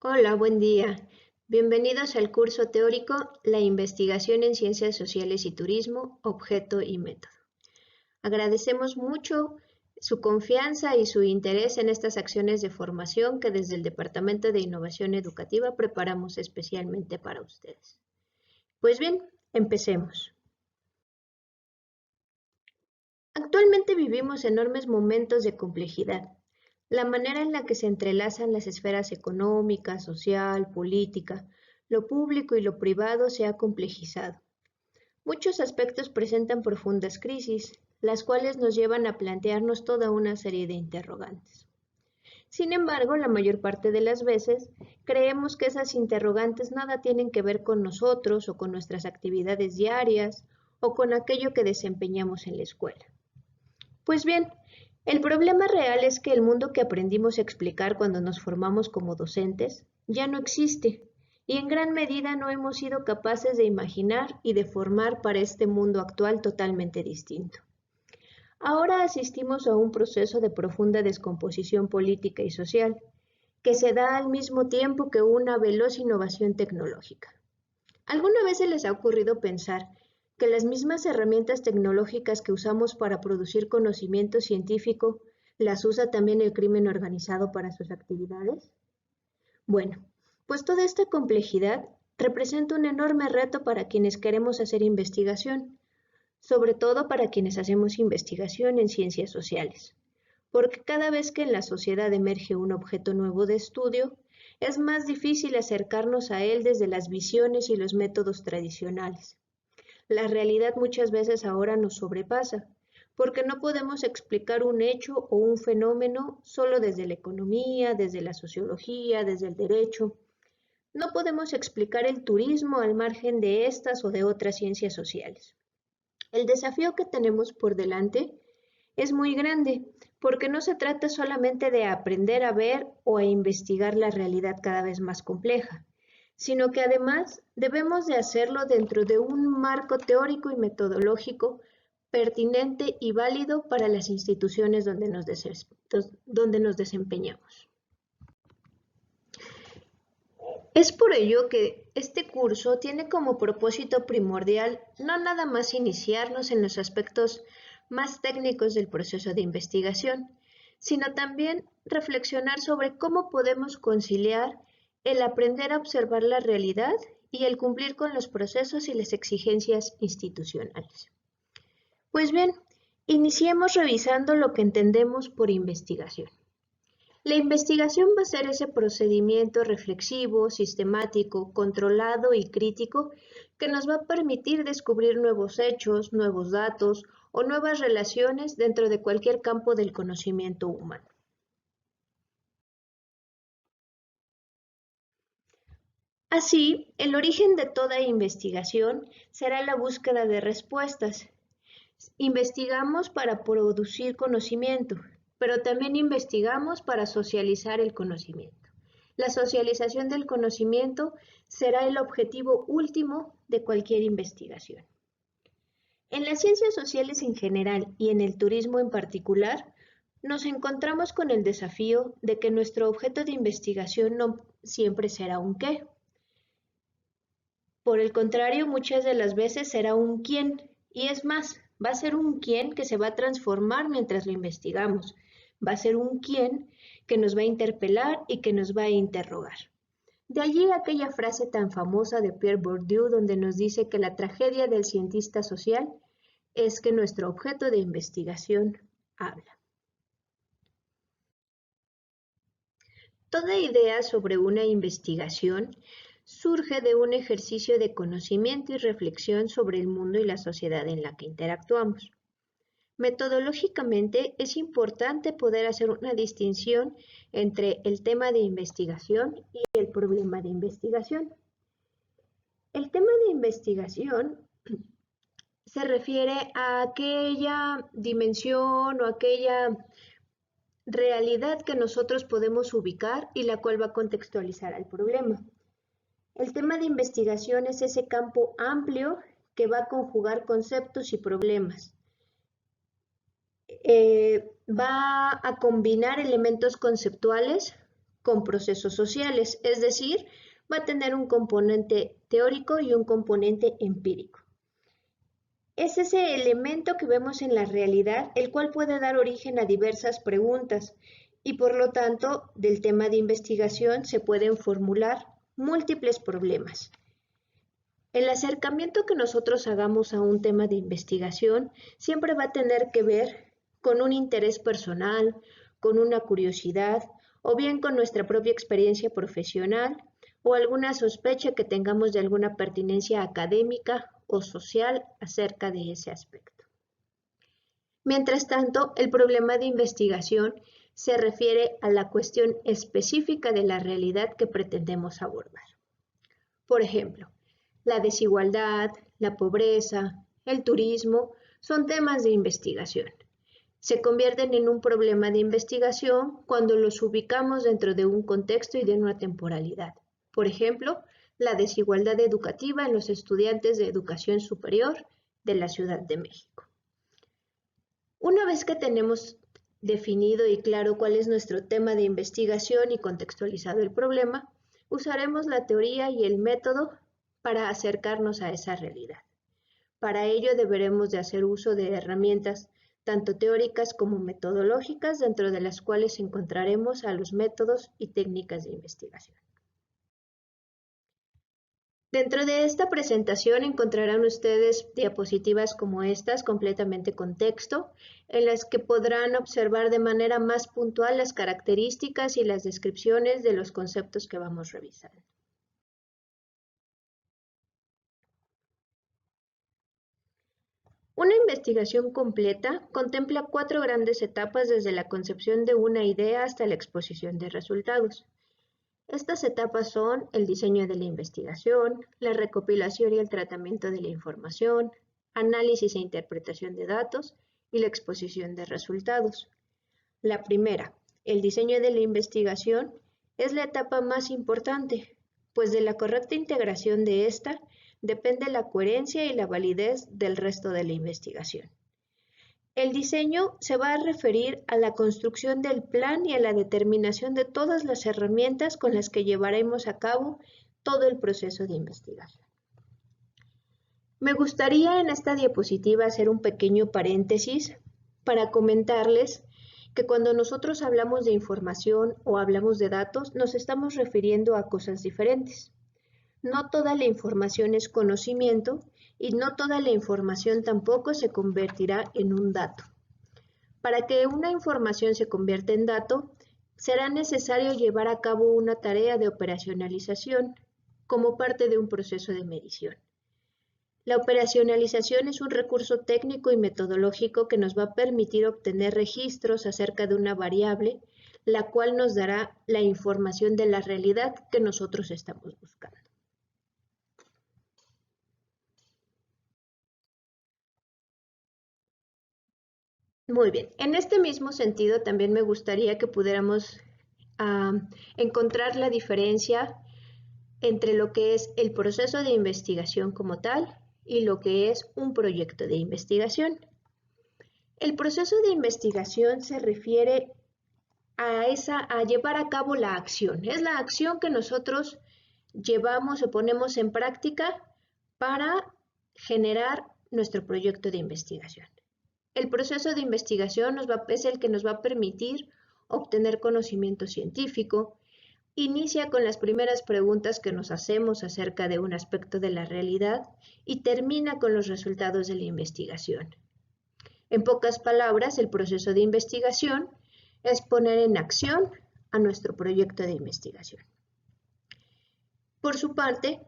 Hola, buen día. Bienvenidos al curso teórico La investigación en ciencias sociales y turismo, objeto y método. Agradecemos mucho su confianza y su interés en estas acciones de formación que desde el Departamento de Innovación Educativa preparamos especialmente para ustedes. Pues bien, empecemos. Actualmente vivimos enormes momentos de complejidad. La manera en la que se entrelazan las esferas económica, social, política, lo público y lo privado se ha complejizado. Muchos aspectos presentan profundas crisis, las cuales nos llevan a plantearnos toda una serie de interrogantes. Sin embargo, la mayor parte de las veces creemos que esas interrogantes nada tienen que ver con nosotros o con nuestras actividades diarias o con aquello que desempeñamos en la escuela. Pues bien, el problema real es que el mundo que aprendimos a explicar cuando nos formamos como docentes ya no existe y en gran medida no hemos sido capaces de imaginar y de formar para este mundo actual totalmente distinto. Ahora asistimos a un proceso de profunda descomposición política y social que se da al mismo tiempo que una veloz innovación tecnológica. ¿Alguna vez se les ha ocurrido pensar que las mismas herramientas tecnológicas que usamos para producir conocimiento científico las usa también el crimen organizado para sus actividades? Bueno, pues toda esta complejidad representa un enorme reto para quienes queremos hacer investigación, sobre todo para quienes hacemos investigación en ciencias sociales, porque cada vez que en la sociedad emerge un objeto nuevo de estudio, es más difícil acercarnos a él desde las visiones y los métodos tradicionales. La realidad muchas veces ahora nos sobrepasa, porque no podemos explicar un hecho o un fenómeno solo desde la economía, desde la sociología, desde el derecho. No podemos explicar el turismo al margen de estas o de otras ciencias sociales. El desafío que tenemos por delante es muy grande, porque no se trata solamente de aprender a ver o a investigar la realidad cada vez más compleja, sino que además debemos de hacerlo dentro de un marco teórico y metodológico pertinente y válido para las instituciones donde nos desempeñamos. Es por ello que este curso tiene como propósito primordial no nada más iniciarnos en los aspectos más técnicos del proceso de investigación, sino también reflexionar sobre cómo podemos conciliar el aprender a observar la realidad y el cumplir con los procesos y las exigencias institucionales. Pues bien, iniciemos revisando lo que entendemos por investigación. La investigación va a ser ese procedimiento reflexivo, sistemático, controlado y crítico que nos va a permitir descubrir nuevos hechos, nuevos datos o nuevas relaciones dentro de cualquier campo del conocimiento humano. Así, el origen de toda investigación será la búsqueda de respuestas. Investigamos para producir conocimiento, pero también investigamos para socializar el conocimiento. La socialización del conocimiento será el objetivo último de cualquier investigación. En las ciencias sociales en general y en el turismo en particular, nos encontramos con el desafío de que nuestro objeto de investigación no siempre será un qué. Por el contrario, muchas de las veces será un quién, y es más, va a ser un quién que se va a transformar mientras lo investigamos. Va a ser un quién que nos va a interpelar y que nos va a interrogar. De allí aquella frase tan famosa de Pierre Bourdieu donde nos dice que la tragedia del cientista social es que nuestro objeto de investigación habla. Toda idea sobre una investigación surge de un ejercicio de conocimiento y reflexión sobre el mundo y la sociedad en la que interactuamos. Metodológicamente es importante poder hacer una distinción entre el tema de investigación y el problema de investigación. El tema de investigación se refiere a aquella dimensión o aquella realidad que nosotros podemos ubicar y la cual va a contextualizar al problema. El tema de investigación es ese campo amplio que va a conjugar conceptos y problemas. Va a combinar elementos conceptuales con procesos sociales, es decir, va a tener un componente teórico y un componente empírico. Es ese elemento que vemos en la realidad, el cual puede dar origen a diversas preguntas y por lo tanto del tema de investigación se pueden formular múltiples problemas. El acercamiento que nosotros hagamos a un tema de investigación siempre va a tener que ver con un interés personal, con una curiosidad o bien con nuestra propia experiencia profesional o alguna sospecha que tengamos de alguna pertinencia académica o social acerca de ese aspecto. Mientras tanto, el problema de investigación se refiere a la cuestión específica de la realidad que pretendemos abordar. Por ejemplo, la desigualdad, la pobreza, el turismo son temas de investigación. Se convierten en un problema de investigación cuando los ubicamos dentro de un contexto y de una temporalidad. Por ejemplo, la desigualdad educativa en los estudiantes de educación superior de la Ciudad de México. Una vez que tenemos definido y claro cuál es nuestro tema de investigación y contextualizado el problema, usaremos la teoría y el método para acercarnos a esa realidad. Para ello deberemos de hacer uso de herramientas tanto teóricas como metodológicas, dentro de las cuales encontraremos a los métodos y técnicas de investigación. Dentro de esta presentación encontrarán ustedes diapositivas como estas, completamente con texto, en las que podrán observar de manera más puntual las características y las descripciones de los conceptos que vamos revisando. Una investigación completa contempla 4 grandes etapas desde la concepción de una idea hasta la exposición de resultados. Estas etapas son el diseño de la investigación, la recopilación y el tratamiento de la información, análisis e interpretación de datos y la exposición de resultados. La primera, el diseño de la investigación, es la etapa más importante, pues de la correcta integración de esta depende la coherencia y la validez del resto de la investigación. El diseño se va a referir a la construcción del plan y a la determinación de todas las herramientas con las que llevaremos a cabo todo el proceso de investigación. Me gustaría en esta diapositiva hacer un pequeño paréntesis para comentarles que cuando nosotros hablamos de información o hablamos de datos, nos estamos refiriendo a cosas diferentes. No toda la información es conocimiento y no toda la información tampoco se convertirá en un dato. Para que una información se convierta en dato, será necesario llevar a cabo una tarea de operacionalización como parte de un proceso de medición. La operacionalización es un recurso técnico y metodológico que nos va a permitir obtener registros acerca de una variable, la cual nos dará la información de la realidad que nosotros estamos buscando. Muy bien, en este mismo sentido también me gustaría que pudiéramos encontrar la diferencia entre lo que es el proceso de investigación como tal y lo que es un proyecto de investigación. El proceso de investigación se refiere a llevar a cabo la acción. Es la acción que nosotros llevamos o ponemos en práctica para generar nuestro proyecto de investigación. El proceso de investigación es el que nos va a permitir obtener conocimiento científico. Inicia con las primeras preguntas que nos hacemos acerca de un aspecto de la realidad y termina con los resultados de la investigación. En pocas palabras, el proceso de investigación es poner en acción a nuestro proyecto de investigación. Por su parte,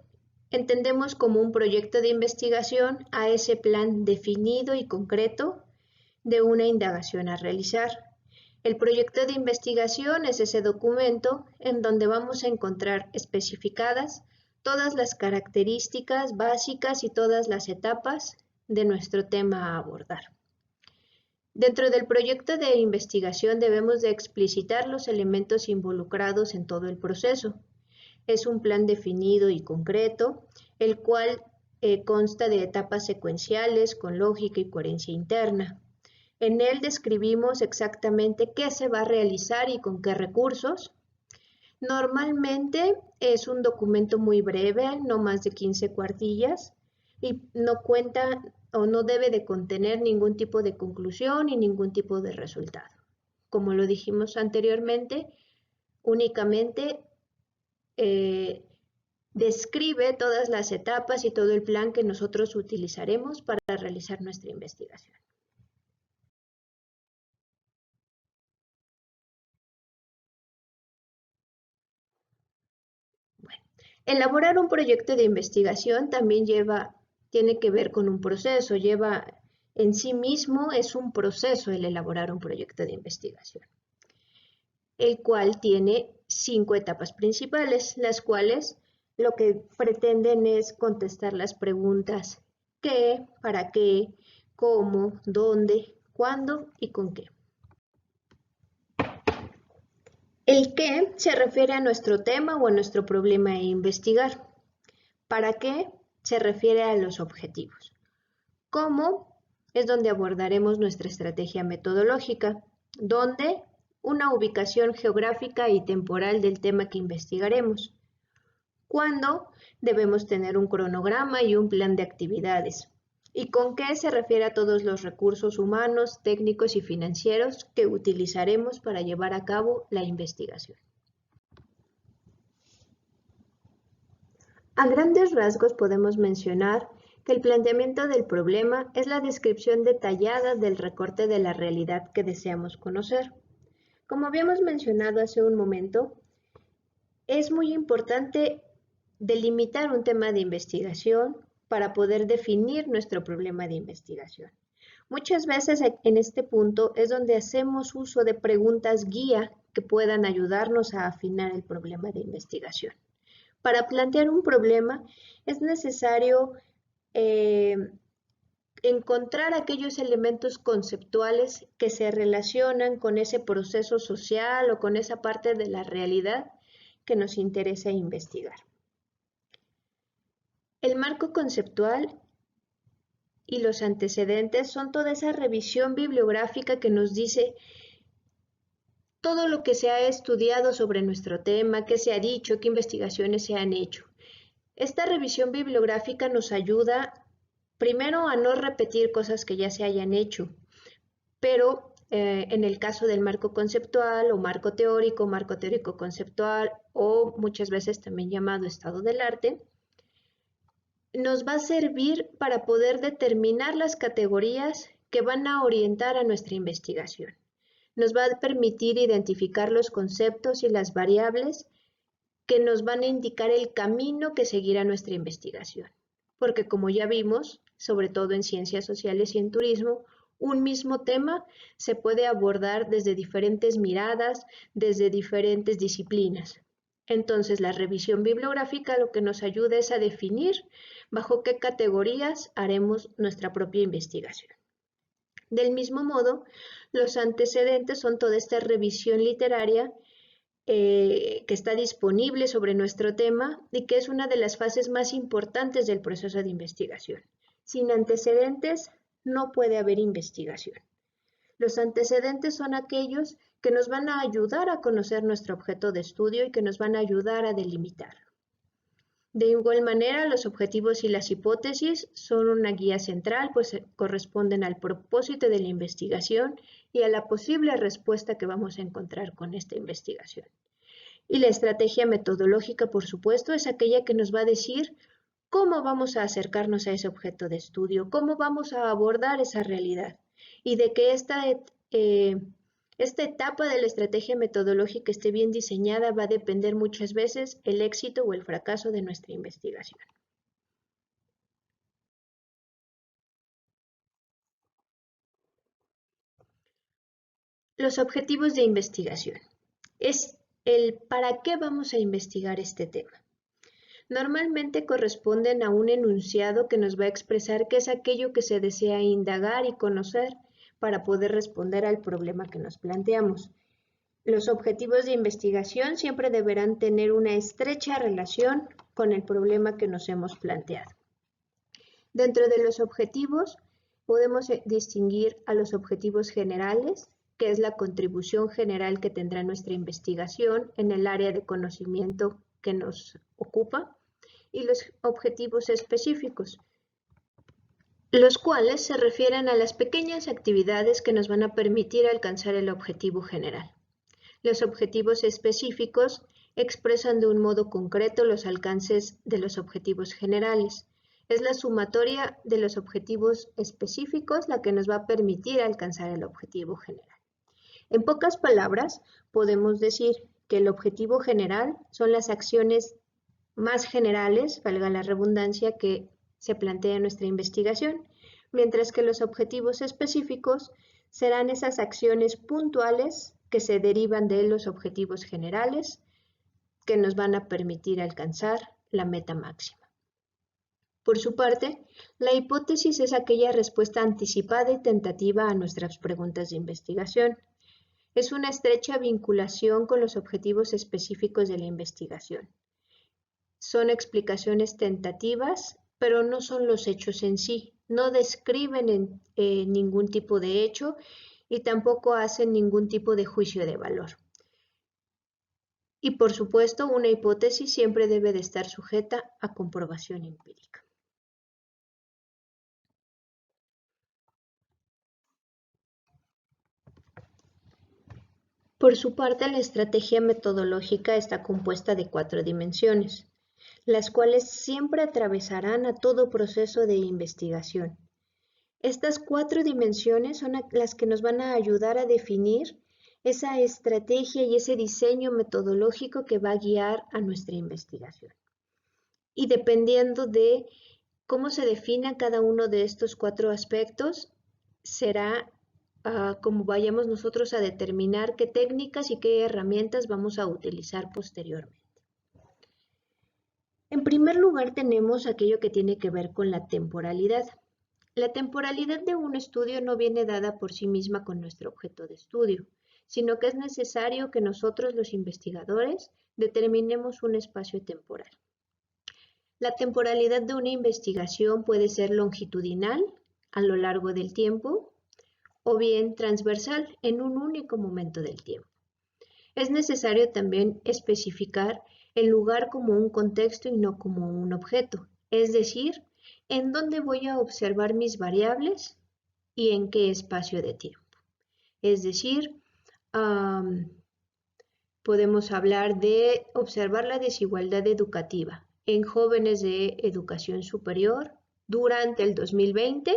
entendemos como un proyecto de investigación a ese plan definido y concreto de una indagación a realizar. El proyecto de investigación es ese documento en donde vamos a encontrar especificadas todas las características básicas y todas las etapas de nuestro tema a abordar. Dentro del proyecto de investigación debemos de explicitar los elementos involucrados en todo el proceso. Es un plan definido y concreto, el cual consta de etapas secuenciales con lógica y coherencia interna. En él describimos exactamente qué se va a realizar y con qué recursos. Normalmente es un documento muy breve, no más de 15 cuartillas, y no cuenta o no debe de contener ningún tipo de conclusión y ningún tipo de resultado. Como lo dijimos anteriormente, únicamente describe todas las etapas y todo el plan que nosotros utilizaremos para realizar nuestra investigación. Bueno, elaborar un proyecto de investigación también tiene que ver con un proceso, en sí mismo es un proceso el elaborar un proyecto de investigación, el cual tiene 5 etapas principales, las cuales lo que pretenden es contestar las preguntas ¿qué?, ¿para qué?, ¿cómo?, ¿dónde?, ¿cuándo? Y ¿con qué? El qué se refiere a nuestro tema o a nuestro problema a investigar. ¿Para qué? Se refiere a los objetivos. ¿Cómo? Es donde abordaremos nuestra estrategia metodológica. ¿Dónde? Una ubicación geográfica y temporal del tema que investigaremos. ¿Cuándo? Debemos tener un cronograma y un plan de actividades. ¿Y con qué? Se refiere a todos los recursos humanos, técnicos y financieros que utilizaremos para llevar a cabo la investigación. A grandes rasgos podemos mencionar que el planteamiento del problema es la descripción detallada del recorte de la realidad que deseamos conocer. Como habíamos mencionado hace un momento, es muy importante delimitar un tema de investigación para poder definir nuestro problema de investigación. Muchas veces en este punto es donde hacemos uso de preguntas guía que puedan ayudarnos a afinar el problema de investigación. Para plantear un problema es necesario encontrar aquellos elementos conceptuales que se relacionan con ese proceso social o con esa parte de la realidad que nos interesa investigar. El marco conceptual y los antecedentes son toda esa revisión bibliográfica que nos dice todo lo que se ha estudiado sobre nuestro tema, qué se ha dicho, qué investigaciones se han hecho. Esta revisión bibliográfica nos ayuda primero a no repetir cosas que ya se hayan hecho, pero en el caso del marco conceptual o marco teórico conceptual o muchas veces también llamado estado del arte, nos va a servir para poder determinar las categorías que van a orientar a nuestra investigación. Nos va a permitir identificar los conceptos y las variables que nos van a indicar el camino que seguirá nuestra investigación. Porque como ya vimos, sobre todo en ciencias sociales y en turismo, un mismo tema se puede abordar desde diferentes miradas, desde diferentes disciplinas. Entonces, la revisión bibliográfica lo que nos ayuda es a definir bajo qué categorías haremos nuestra propia investigación. Del mismo modo, los antecedentes son toda esta revisión literaria que está disponible sobre nuestro tema y que es una de las fases más importantes del proceso de investigación. Sin antecedentes no puede haber investigación. Los antecedentes son aquellos que nos van a ayudar a conocer nuestro objeto de estudio y que nos van a ayudar a delimitarlo. De igual manera, los objetivos y las hipótesis son una guía central, pues corresponden al propósito de la investigación y a la posible respuesta que vamos a encontrar con esta investigación. Y la estrategia metodológica, por supuesto, es aquella que nos va a decir cómo vamos a acercarnos a ese objeto de estudio, cómo vamos a abordar esa realidad y de que esta etapa de la estrategia metodológica esté bien diseñada va a depender muchas veces el éxito o el fracaso de nuestra investigación. Los objetivos de investigación. Es el para qué vamos a investigar este tema. Normalmente corresponden a un enunciado que nos va a expresar qué es aquello que se desea indagar y conocer para poder responder al problema que nos planteamos. Los objetivos de investigación siempre deberán tener una estrecha relación con el problema que nos hemos planteado. Dentro de los objetivos podemos distinguir a los objetivos generales, que es la contribución general que tendrá nuestra investigación en el área de conocimiento que nos ocupa, y los objetivos específicos, los cuales se refieren a las pequeñas actividades que nos van a permitir alcanzar el objetivo general. Los objetivos específicos expresan de un modo concreto los alcances de los objetivos generales. Es la sumatoria de los objetivos específicos la que nos va a permitir alcanzar el objetivo general. En pocas palabras, podemos decir que el objetivo general son las acciones más generales, valga la redundancia, que se plantea en nuestra investigación, mientras que los objetivos específicos serán esas acciones puntuales que se derivan de los objetivos generales que nos van a permitir alcanzar la meta máxima. Por su parte, la hipótesis es aquella respuesta anticipada y tentativa a nuestras preguntas de investigación. Es una estrecha vinculación con los objetivos específicos de la investigación. Son explicaciones tentativas, pero no son los hechos en sí. No describen ningún tipo de hecho y tampoco hacen ningún tipo de juicio de valor. Y por supuesto, una hipótesis siempre debe de estar sujeta a comprobación empírica. Por su parte, la estrategia metodológica está compuesta de 4 dimensiones, las cuales siempre atravesarán a todo proceso de investigación. Estas 4 dimensiones son las que nos van a ayudar a definir esa estrategia y ese diseño metodológico que va a guiar a nuestra investigación. Y dependiendo de cómo se defina cada uno de estos 4 aspectos, será como vayamos nosotros a determinar qué técnicas y qué herramientas vamos a utilizar posteriormente. En primer lugar, tenemos aquello que tiene que ver con la temporalidad. La temporalidad de un estudio no viene dada por sí misma con nuestro objeto de estudio, sino que es necesario que nosotros, los investigadores, determinemos un espacio temporal. La temporalidad de una investigación puede ser longitudinal, a lo largo del tiempo, o bien transversal, en un único momento del tiempo. Es necesario también especificar el lugar como un contexto y no como un objeto, es decir, en dónde voy a observar mis variables y en qué espacio de tiempo. Es decir, podemos hablar de observar la desigualdad educativa en jóvenes de educación superior durante el 2020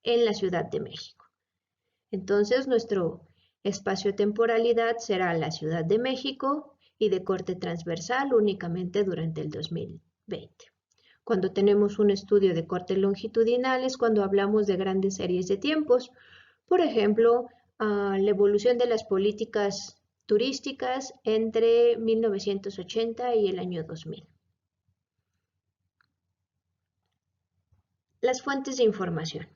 en la Ciudad de México. Entonces, nuestro espacio-temporalidad será la Ciudad de México y de corte transversal únicamente durante el 2020. Cuando tenemos un estudio de corte longitudinal es cuando hablamos de grandes series de tiempos. Por ejemplo, la evolución de las políticas turísticas entre 1980 y el año 2000. Las fuentes de información.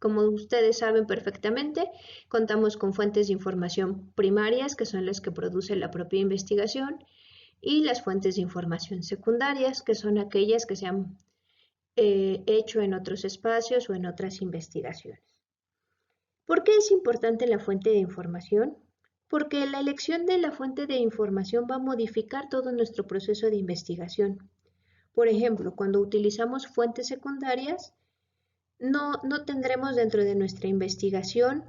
Como ustedes saben perfectamente, contamos con fuentes de información primarias, que son las que produce la propia investigación, y las fuentes de información secundarias, que son aquellas que se han hecho en otros espacios o en otras investigaciones. ¿Por qué es importante la fuente de información? Porque la elección de la fuente de información va a modificar todo nuestro proceso de investigación. Por ejemplo, cuando utilizamos fuentes secundarias, no tendremos dentro de nuestra investigación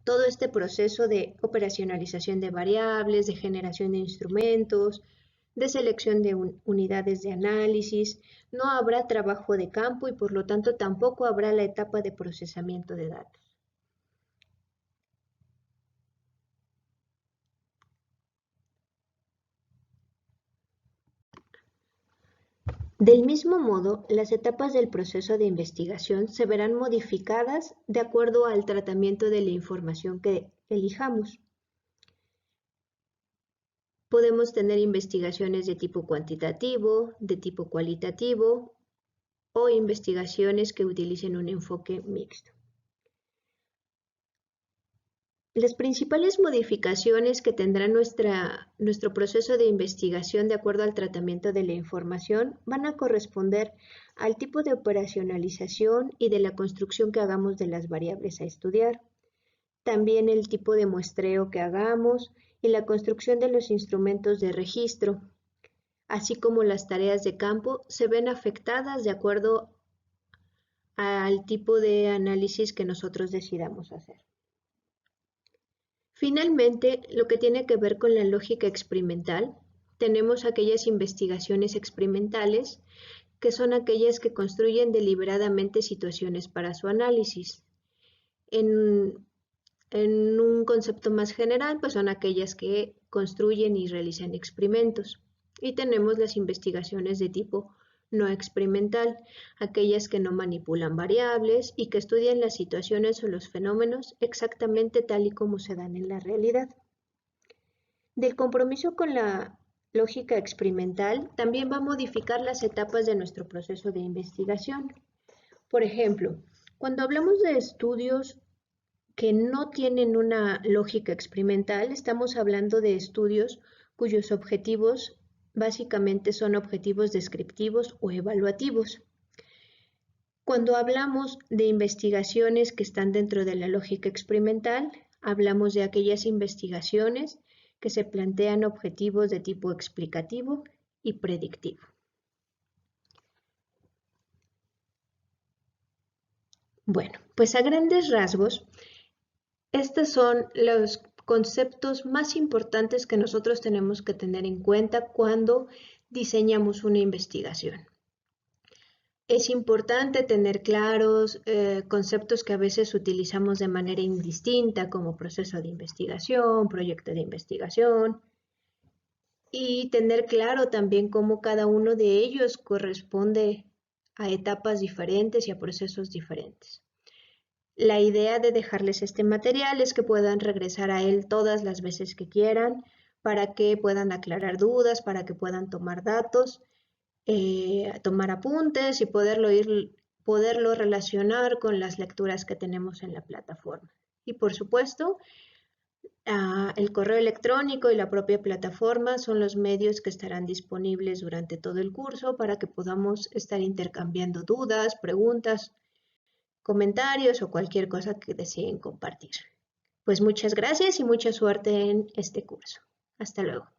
todo este proceso de operacionalización de variables, de generación de instrumentos, de selección de unidades de análisis. No habrá trabajo de campo y por lo tanto tampoco habrá la etapa de procesamiento de datos. Del mismo modo, las etapas del proceso de investigación se verán modificadas de acuerdo al tratamiento de la información que elijamos. Podemos tener investigaciones de tipo cuantitativo, de tipo cualitativo o investigaciones que utilicen un enfoque mixto. Las principales modificaciones que tendrá nuestro proceso de investigación de acuerdo al tratamiento de la información van a corresponder al tipo de operacionalización y de la construcción que hagamos de las variables a estudiar. también el tipo de muestreo que hagamos y la construcción de los instrumentos de registro, así como las tareas de campo, se ven afectadas de acuerdo al tipo de análisis que nosotros decidamos hacer. Finalmente, lo que tiene que ver con la lógica experimental, tenemos aquellas investigaciones experimentales que son aquellas que construyen deliberadamente situaciones para su análisis. En un concepto más general, pues son aquellas que construyen y realizan experimentos. Y tenemos las investigaciones de tipo no experimental, aquellas que no manipulan variables y que estudian las situaciones o los fenómenos exactamente tal y como se dan en la realidad. Del compromiso con la lógica experimental también va a modificar las etapas de nuestro proceso de investigación. Por ejemplo, cuando hablamos de estudios que no tienen una lógica experimental, estamos hablando de estudios cuyos objetivos básicamente son objetivos descriptivos o evaluativos. Cuando hablamos de investigaciones que están dentro de la lógica experimental, hablamos de aquellas investigaciones que se plantean objetivos de tipo explicativo y predictivo. Bueno, pues a grandes rasgos, estos son los conceptos más importantes que nosotros tenemos que tener en cuenta cuando diseñamos una investigación. Es importante tener claros conceptos que a veces utilizamos de manera indistinta, como proceso de investigación, proyecto de investigación, y tener claro también cómo cada uno de ellos corresponde a etapas diferentes y a procesos diferentes. La idea de dejarles este material es que puedan regresar a él todas las veces que quieran, para que puedan aclarar dudas, para que puedan tomar datos, tomar apuntes y poderlo relacionar con las lecturas que tenemos en la plataforma. Y por supuesto, el correo electrónico y la propia plataforma son los medios que estarán disponibles durante todo el curso para que podamos estar intercambiando dudas, preguntas, comentarios o cualquier cosa que deseen compartir. Pues muchas gracias y mucha suerte en este curso. Hasta luego.